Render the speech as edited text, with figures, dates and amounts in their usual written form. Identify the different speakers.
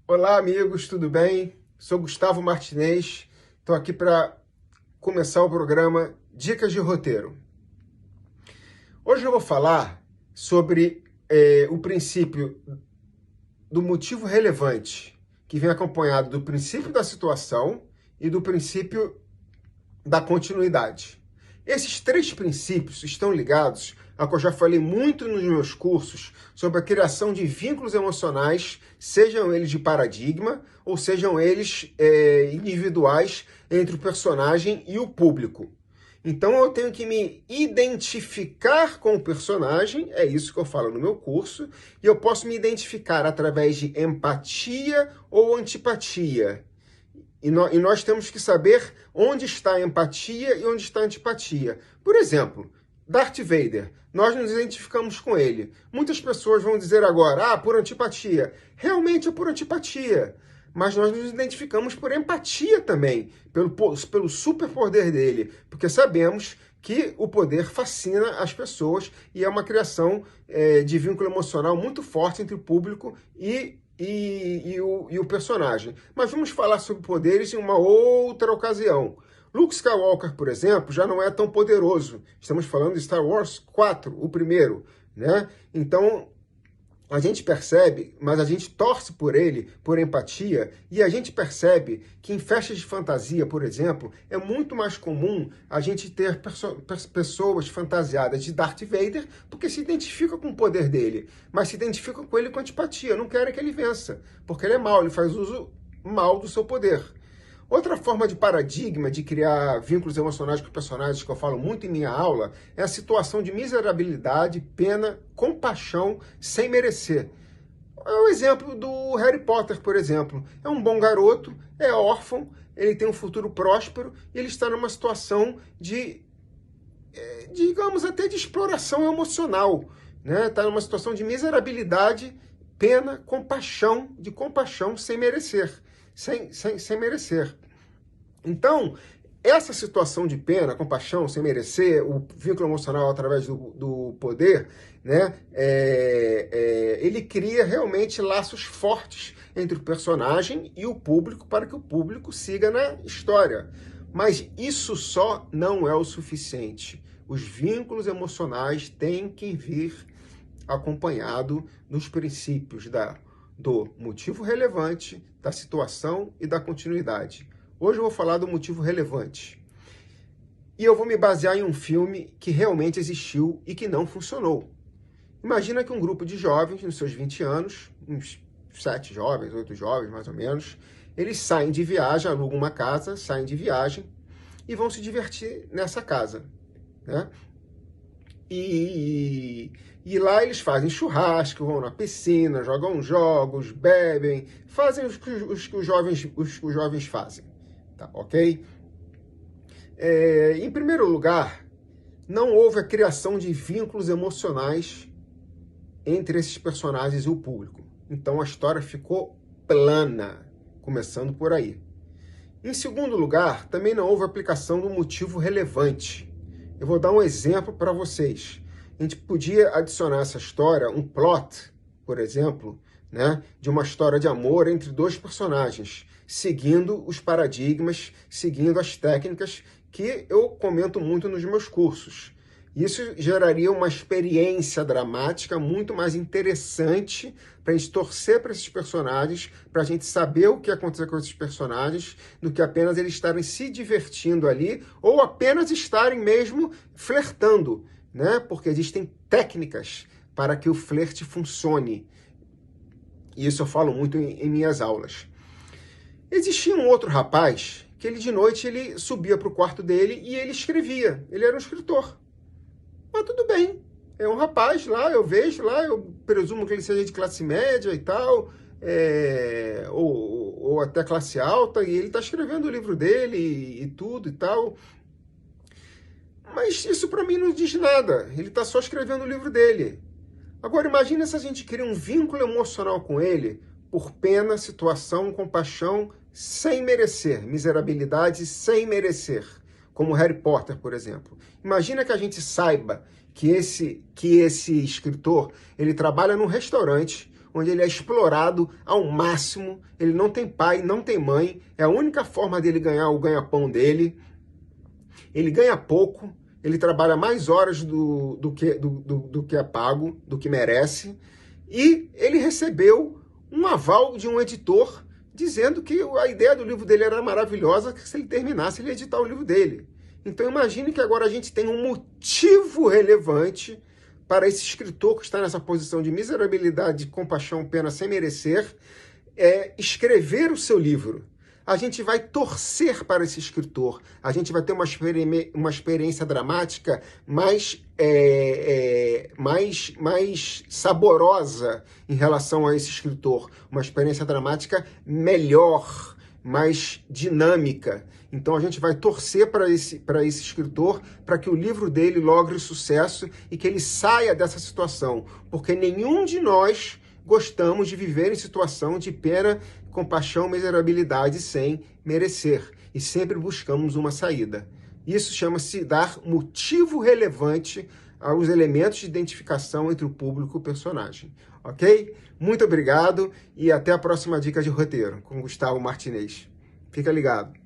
Speaker 1: Olá, amigos, tudo bem? Sou Gustavo Martinez, estou aqui para começar o programa Dicas de Roteiro. Hoje eu vou falar sobre o princípio do motivo relevante, que vem acompanhado do princípio da situação e do princípio da continuidade. Esses três princípios estão ligados ao que eu já falei muito nos meus cursos sobre a criação de vínculos emocionais, sejam eles de paradigma ou sejam eles individuais entre o personagem e o público. Então eu tenho que me identificar com o personagem, é isso que eu falo no meu curso, e eu posso me identificar através de empatia ou antipatia. E nós temos que saber onde está a empatia e onde está a antipatia. Por exemplo, Darth Vader, nós nos identificamos com ele. Muitas pessoas vão dizer agora, por antipatia. Realmente é por antipatia. Mas nós nos identificamos por empatia também, pelo superpoder dele. Porque sabemos que o poder fascina as pessoas e é uma criação de vínculo emocional muito forte entre o público e o personagem. Mas vamos falar sobre poderes em uma outra ocasião. Luke Skywalker, por exemplo, já não é tão poderoso. Estamos falando de Star Wars 4, o primeiro, né? Então, a gente percebe, mas a gente torce por ele, por empatia, e a gente percebe que em festas de fantasia, por exemplo, é muito mais comum a gente ter pessoas fantasiadas de Darth Vader, porque se identificam com o poder dele, mas se identificam com ele com antipatia, não querem que ele vença, porque ele é mau, ele faz uso mal do seu poder. Outra forma de paradigma de criar vínculos emocionais com personagens que eu falo muito em minha aula é a situação de miserabilidade, pena, compaixão, sem merecer. É o exemplo do Harry Potter, por exemplo. É um bom garoto, é órfão, ele tem um futuro próspero e ele está numa situação digamos, até de exploração emocional, né? Está numa situação de miserabilidade, pena, compaixão, de compaixão sem merecer. Sem merecer. Então, essa situação de pena, compaixão, sem merecer, o vínculo emocional através do poder, né, ele cria realmente laços fortes entre o personagem e o público para que o público siga na história. Mas isso só não é o suficiente. Os vínculos emocionais têm que vir acompanhado dos princípios do motivo relevante, da situação e da continuidade. Hoje eu vou falar do motivo relevante. E eu vou me basear em um filme que realmente existiu e que não funcionou. Imagina que um grupo de jovens, nos seus 20 anos, uns 7 jovens, 8 jovens mais ou menos, eles saem de viagem, alugam uma casa, saem de viagem e vão se divertir nessa casa, né? E lá eles fazem churrasco, vão na piscina, jogam jogos, bebem, fazem os que os jovens fazem, tá, ok? Em primeiro lugar, não houve a criação de vínculos emocionais entre esses personagens e o público. Então a história ficou plana, começando por aí. Em segundo lugar, também não houve aplicação do motivo relevante. Eu vou dar um exemplo para vocês. A gente podia adicionar essa história, um plot, por exemplo, né, de uma história de amor entre dois personagens, seguindo os paradigmas, seguindo as técnicas que eu comento muito nos meus cursos. Isso geraria uma experiência dramática muito mais interessante para a gente torcer para esses personagens, para a gente saber o que aconteceu com esses personagens, do que apenas eles estarem se divertindo ali, ou apenas estarem mesmo flertando, né? Porque existem técnicas para que o flerte funcione. E isso eu falo muito em minhas aulas. Existia um outro rapaz que ele de noite ele subia para o quarto dele e ele escrevia. Ele era um escritor. Mas tudo bem, é um rapaz lá, eu vejo lá, eu presumo que ele seja de classe média e tal, ou até classe alta, e ele está escrevendo o livro dele e tudo e tal. Mas isso para mim não diz nada, ele está só escrevendo o livro dele. Agora imagina se a gente cria um vínculo emocional com ele, por pena, situação, compaixão, sem merecer, miserabilidade sem merecer. Como Harry Potter, por exemplo. Imagina que a gente saiba que esse escritor, ele trabalha num restaurante onde ele é explorado ao máximo, ele não tem pai, não tem mãe, é a única forma dele ganhar o ganha-pão dele, ele ganha pouco, ele trabalha mais horas do que é pago, do que merece, e ele recebeu um aval de um editor dizendo que a ideia do livro dele era maravilhosa, que se ele terminasse, ele ia editar o livro dele. Então imagine que agora a gente tem um motivo relevante para esse escritor que está nessa posição de miserabilidade, compaixão, pena sem merecer, escrever o seu livro. A gente vai torcer para esse escritor, a gente vai ter uma experiência dramática mais saborosa em relação a esse escritor, uma experiência dramática melhor, mais dinâmica. Então a gente vai torcer para esse escritor, para que o livro dele logre sucesso e que ele saia dessa situação, porque nenhum de nós gostamos de viver em situação de pena, compaixão, miserabilidade sem merecer. E sempre buscamos uma saída. Isso chama-se dar motivo relevante aos elementos de identificação entre o público e o personagem. Ok? Muito obrigado e até a próxima dica de roteiro com Gustavo Martinez. Fica ligado.